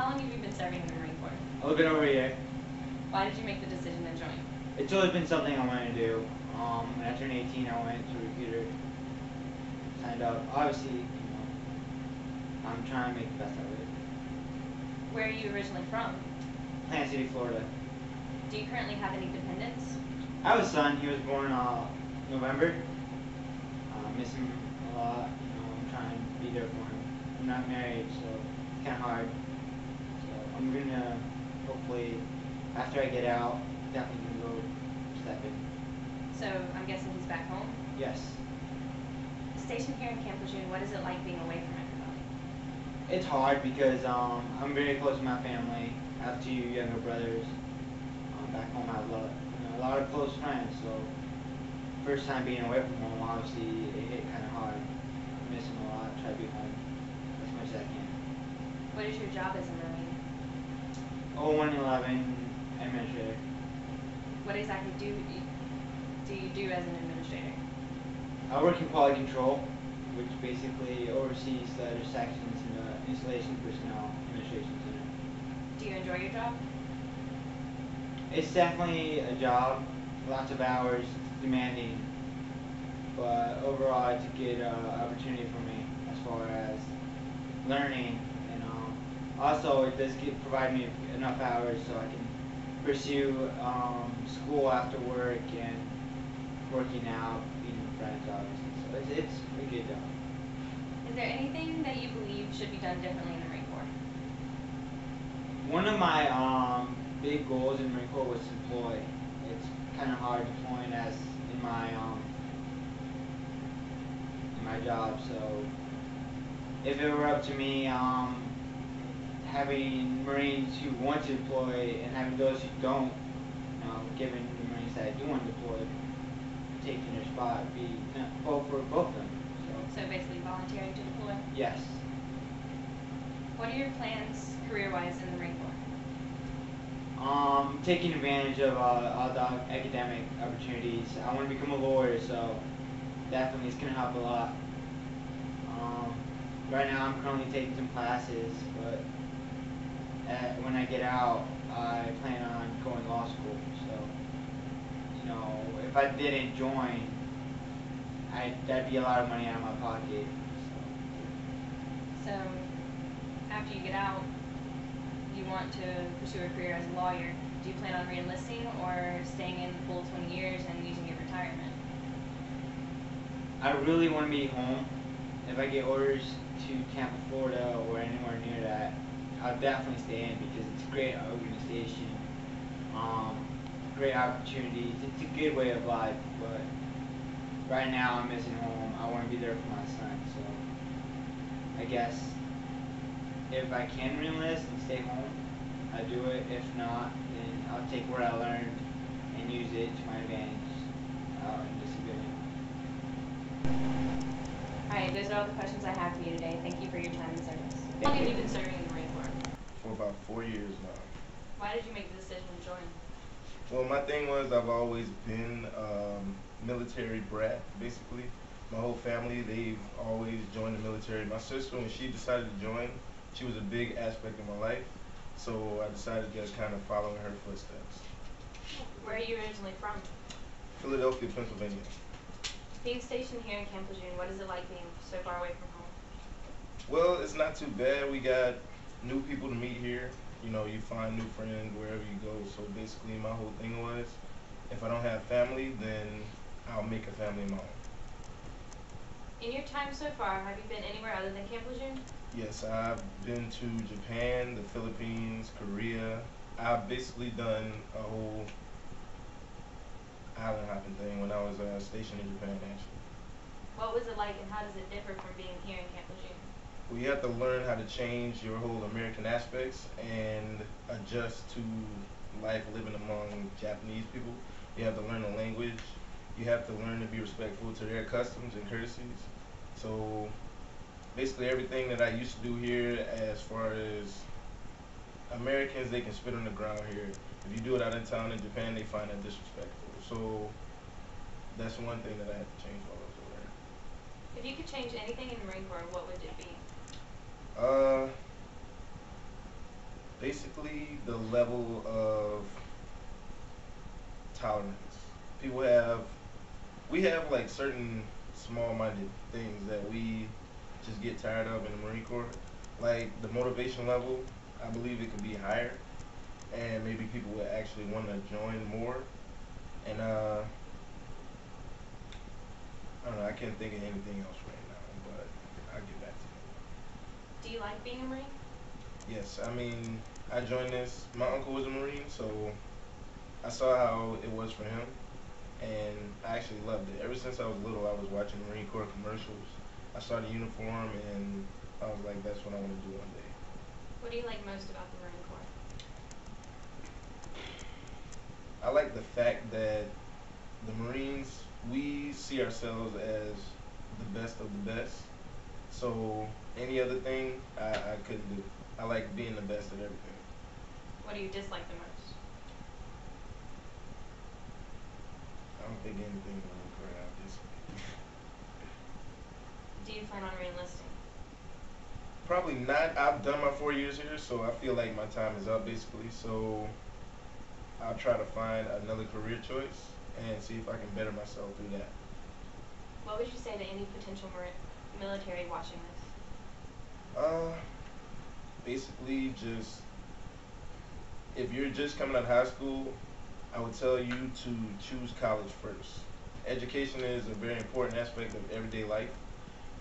How long have you been serving in the Marine Corps? A little bit over a year. Why did you make the decision to join? It's always been something I wanted to do. When I turned 18, I went to a recruiter, signed up. Obviously, I'm trying to make the best out of it. Where are you originally from? Plant City, Florida. Do you currently have any dependents? I have a son. He was born November. Miss him a lot. I'm trying to be there for him. I'm not married, so it's kind of hard. So I'm gonna hopefully, after I get out, definitely gonna go step in. So I'm guessing he's back home? Yes. Stationed here in Camp Lejeune, what is it like being away from everybody? It's hard because I'm very close to my family. I have two younger brothers. Back home, I have a lot of close friends. So first time being away from home, obviously it hit kind of hard. I miss them a lot. Try to be home as much as I can. What is your job as a Marine? 0111 administrator. What exactly do you do as an administrator? I work in quality control, which basically oversees the other sections in the installation personnel administration center. Do you enjoy your job? It's definitely a job, lots of hours, it's demanding, but overall it's a good opportunity for me as far as learning, and also it does provide me enough hours so I can pursue school after work and working out, meeting friends, obviously. So it's a good job. Is there anything that you believe should be done differently in the Marine Corps? One of my big goals in the Marine Corps was to deploy. It's kind of hard deploying as in my job. So if it were up to me, having Marines who want to deploy and having those who don't, giving the Marines that do want to deploy, taking their spot, be both for both of them. So basically volunteering to deploy? Yes. What are your plans career-wise in the Marine Corps? Taking advantage of all the academic opportunities. I want to become a lawyer, so definitely it's going to help a lot. Right now I'm currently taking some classes, but when I get out, I plan on going to law school. So, if I didn't join, that'd be a lot of money out of my pocket. So, after you get out, you want to pursue a career as a lawyer. Do you plan on re-enlisting or staying in the full 20 years and using your retirement? I really want to be home. If I get orders to Tampa, Florida, or anywhere near that, I'll definitely stay in because it's a great organization, great opportunities. It's a good way of life, but right now I'm missing home. I want to be there for my son, so I guess if I can re-enlist and stay home, I do it. If not, then I'll take what I learned and use it to my advantage in the civilian. Alright, those are all the questions I have for you today. Thank you for your time and service. How long have you been serving in the Marine Corps? For about 4 years now. Why did you make the decision to join? Well, my thing was I've always been military brat, basically. My whole family, they've always joined the military. My sister, when she decided to join, she was a big aspect of my life. So I decided to just kind of follow in her footsteps. Where are you originally from? Philadelphia, Pennsylvania. Being stationed here in Camp Lejeune, what is it like being so far away from home? Well, it's not too bad. We got new people to meet here. You find new friends wherever you go. So basically my whole thing was, if I don't have family, then I'll make a family of my own. In your time so far, have you been anywhere other than Camp Lejeune? Yes, I've been to Japan, the Philippines, Korea. I've basically done a whole island hopping thing when I was stationed in Japan, actually. What was it like and how does it differ from being here in Camp Lejeune? Well, you have to learn how to change your whole American aspects and adjust to life living among Japanese people. You have to learn the language. You have to learn to be respectful to their customs and courtesies. So basically everything that I used to do here, as far as Americans, they can spit on the ground here. If you do it out in town in Japan, they find that disrespectful. So that's one thing that I had to change while I was over there. If you could change anything in the Marine Corps, what would it be? Uh, Basically, the level of tolerance. People have, we have like certain small-minded things that we just get tired of in the Marine Corps. Like the motivation level, I believe it could be higher, and maybe people would actually want to join more. And I don't know, I can't think of anything else right now, but I'll get back to Do you like being a Marine? you. Yes, I mean, I joined this. My uncle was a Marine, so I saw how it was for him, and I actually loved it. Ever since I was little, I was watching Marine Corps commercials. I saw the uniform, and I was like, that's what I want to do one day. What do you like most about the Marine Corps? I like the fact that the Marines, we see ourselves as the best of the best. So any other thing, I couldn't do. I like being the best at everything. What do you dislike the most? I don't think anything will occur out this way. Do you plan on re-enlisting? Probably not. I've done my 4 years here, so I feel like my time is up basically. So I'll try to find another career choice and see if I can better myself through that. What would you say to any potential military watching this? Uh, Basically just if you're just coming out of high school, I would tell you to choose college first. Education is a very important aspect of everyday life.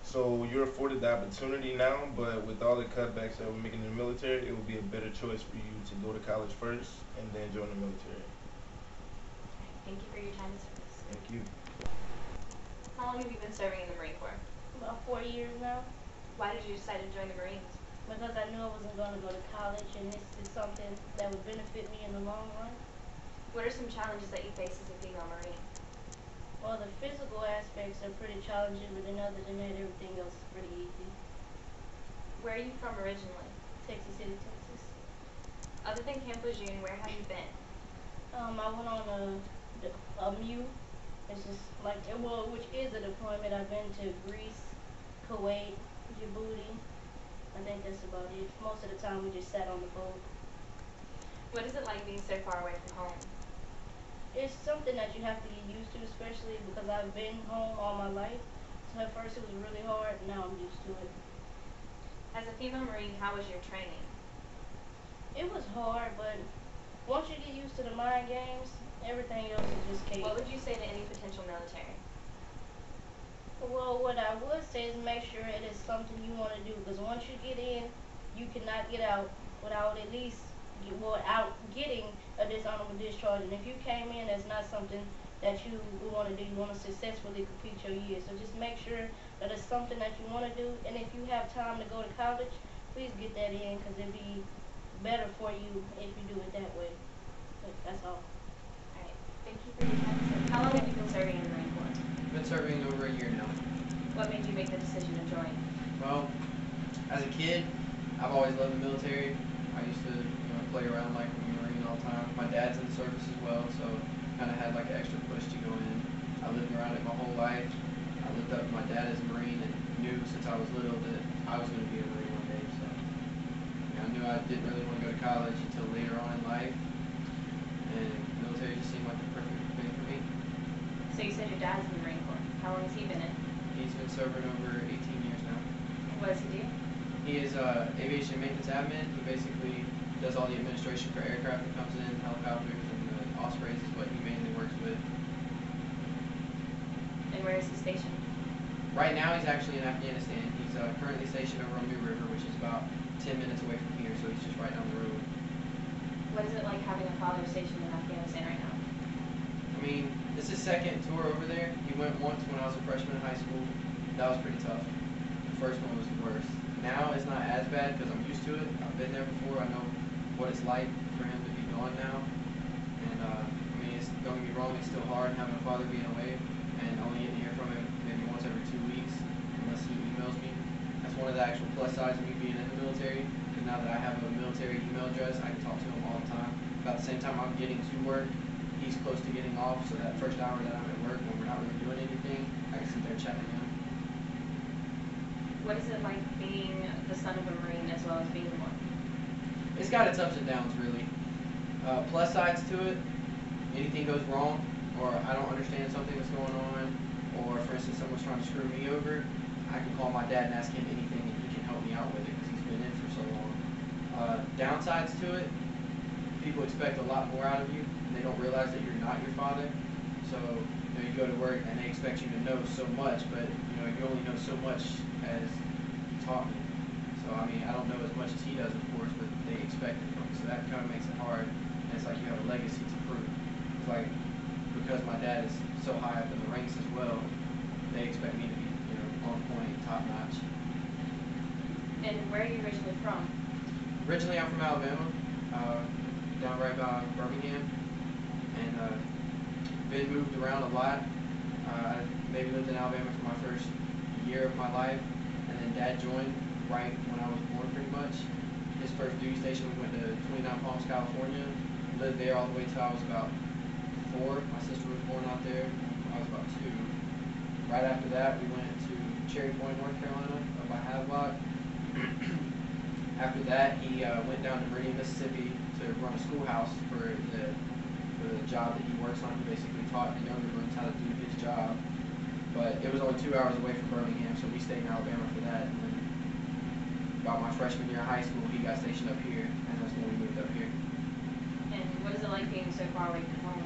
So you're afforded the opportunity now, but with all the cutbacks that we're making in the military, it would be a better choice for you to go to college first and then join the military. Thank you for your time and service. Thank you. How long have you been serving in the Marine Corps? About 4 years now, Why did you decide to join the Marines? because I knew I wasn't going to go to college, and this is something that would benefit me in the long run. What are some challenges that you face as a female Marine? Well, the physical aspects are pretty challenging, but then other than that, everything else is pretty easy. Where are you from originally? Texas City, Texas. Other than Camp Lejeune, where have you been? I went on a MU. It's just like, well, which is a deployment. I've been to Greece, Kuwait, Djibouti. I think that's about it. Most of the time, we just sat on the boat. What is it like being so far away from home? It's something that you have to get used to, especially because I've been home all my life. So at first it was really hard, now I'm used to it. As a female Marine, how was your training? It was hard, but once you get used to the mind games, everything else is just cake. What would you say to any potential military? Well, what I would say is make sure it is something you want to do, because once you get in, you cannot get out without at least without getting a dishonorable discharge. And if you came in, that's not something that you want to do. You want to successfully complete your year. So just make sure that it's something that you want to do. And if you have time to go to college, please get that in, because it'd be better for you if you do it that way. But that's all. Alright, thank you for your time. So how long have you been serving in the Marine Corps? I've been serving over a year now. What made you make the decision to join? Well, as a kid, I've always loved the military. I used to, play around like with the Marine all the time. My dad's in the service as well, so kind of had like an extra push to go in. I lived around it my whole life. I looked up my dad as a Marine and knew since I was little that I was going to be a Marine one day. So I knew I didn't really want to go to college until later on in life, and the military just seemed like the perfect thing for me. So you said your dad's in the Marine Corps. How long has he been in? He's been serving over 18 years now. What does he do? He is aviation maintenance admin. He basically does all the administration for aircraft that comes in, helicopters, and the Ospreys is what he mainly works with. And where is he stationed? Right now he's actually in Afghanistan. He's currently stationed over on New River, which is about 10 minutes away from here, so he's just right down the road. What is it like having a father stationed in Afghanistan right now? I mean, this is his second tour over there. He went once when I was a freshman in high school. That was pretty tough. The first one was the worst. Now it's not as bad because I'm used to it. I've been there before. I know what it's like for him to be gone now. And I mean, don't get me wrong, it's still hard having a father being away and only getting to hear from him maybe once every 2 weeks unless he emails me. That's one of the actual plus sides of me being in the military, because now that I have a military email address, I can talk to him all the time. About the same time I'm getting to work, he's close to getting off, so that first hour that I'm at work when we're not really doing anything, I can sit there chatting to him. What is it like being the son of a Marine as well as being one? It's got its ups and downs, really. Plus sides to it, anything goes wrong, or I don't understand something that's going on, or for instance, someone's trying to screw me over, I can call my dad and ask him anything, and he can help me out with it because he's been in for so long. Downsides to it, people expect a lot more out of you, and they don't realize that you're not your father. So, you go to work and they expect you to know so much, but you only know so much as he taught me. So I mean, I don't know as much as he does, of course, but they expect it from me. So that kind of makes it hard, and it's like you have a legacy to prove. It's like because my dad is so high up in the ranks as well, they expect me to be, on point, top notch. And where are you originally from? Originally, I'm from Alabama, down right by Birmingham, and been moved around a lot. I maybe lived in Alabama for my first year of my life, and then Dad joined right when I was born, pretty much. His first duty station, we went to 29 Palms, California. Lived there all the way till I was about 4. My sister was born out there. I was about 2. Right after that, we went to Cherry Point, North Carolina, up by Havelock. After that, he went down to Marine, Mississippi to run a schoolhouse for the job that he works on. He basically taught the younger Marines how to do his job. But it was only 2 hours away from Birmingham, so we stayed in Alabama for that. And then about my freshman year of high school, he got stationed up here, and that's when we moved up here. And what is it like being so far away from home?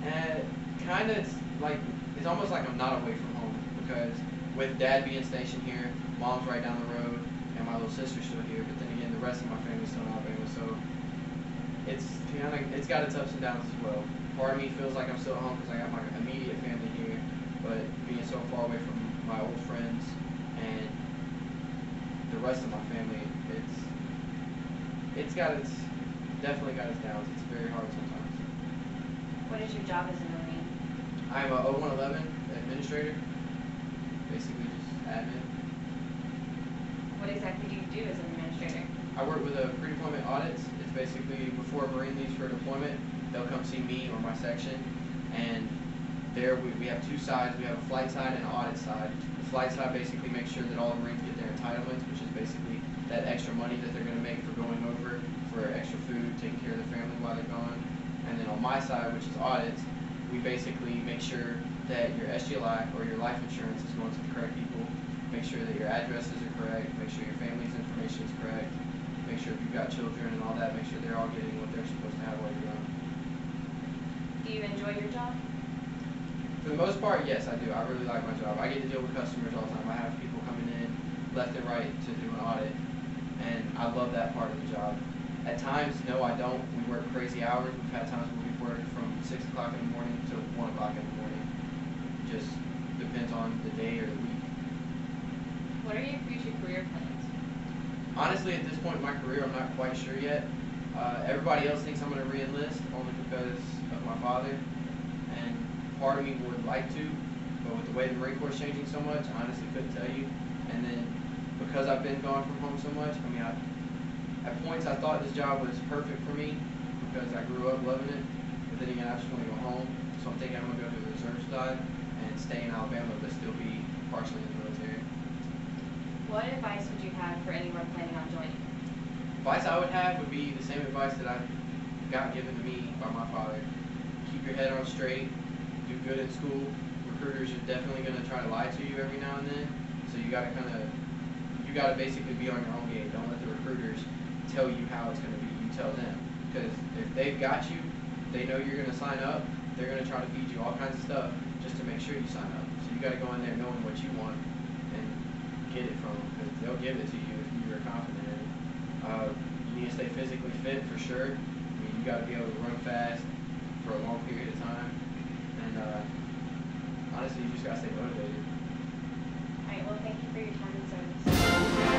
And kind of like, it's almost like I'm not away from home, because with Dad being stationed here, Mom's right down the road, and my little sister's still here, but then again, the rest of my family's still in Alabama, so it's got its ups and downs as well. Part of me feels like I'm still at home because I got my immediate family here, but being so far away from my old friends and the rest of my family, definitely got its downs. It's very hard sometimes. What is your job as a Marine? I'm a 0111 administrator, basically just admin. What exactly do you do as an administrator? I work with pre-deployment audits. It's basically before a Marine leaves for deployment, they'll come see me or my section, and there we have 2 sides. We have a flight side and an audit side. The flight side basically makes sure that all the Marines get their entitlements, which is basically that extra money that they're going to make for going over, for extra food, taking care of their family while they're gone. And then on my side, which is audits, we basically make sure that your SGLI or your life insurance is going to the correct people, make sure that your addresses are correct, make sure your family's information is correct, make sure if you've got children and all that, make sure they're all getting what they're supposed to have while you're gone. Do you enjoy your job? For the most part, yes, I do. I really like my job. I get to deal with customers all the time. I have people coming in left and right to do an audit, and I love that part of the job. At times, no, I don't. We work crazy hours. We've had times where we've worked from 6 o'clock in the morning till 1 o'clock in the morning. Just depends on the day or the week. What are your future career plans? Honestly, at this point in my career, I'm not quite sure yet. Everybody else thinks I'm going to re-enlist only because of my father, and part of me would like to, but with the way the Marine Corps is changing so much, I honestly couldn't tell you. And then because I've been gone from home so much, I mean, at points I thought this job was perfect for me because I grew up loving it, but then again, I just want to go home. So I'm thinking I'm going to go to the reserve side and stay in Alabama, but still be partially in the military. What advice would you have for anyone planning on joining? Advice I would have would be the same advice that I got given to me by my father. Keep your head on straight, do good at school. Recruiters are definitely going to try to lie to you every now and then, so you got to basically be on your own game. Don't let the recruiters tell you how it's going to be. You tell them, because if they've got you, they know you're going to sign up. They're going to try to feed you all kinds of stuff just to make sure you sign up. So you got to go in there knowing what you want and get it from them, because they'll give it to you if you're confident in it. You need to stay physically fit for sure. I mean, you got to be able to run fast for a long period of time, and honestly, you just got to stay motivated. Alright, well, thank you for your time and service.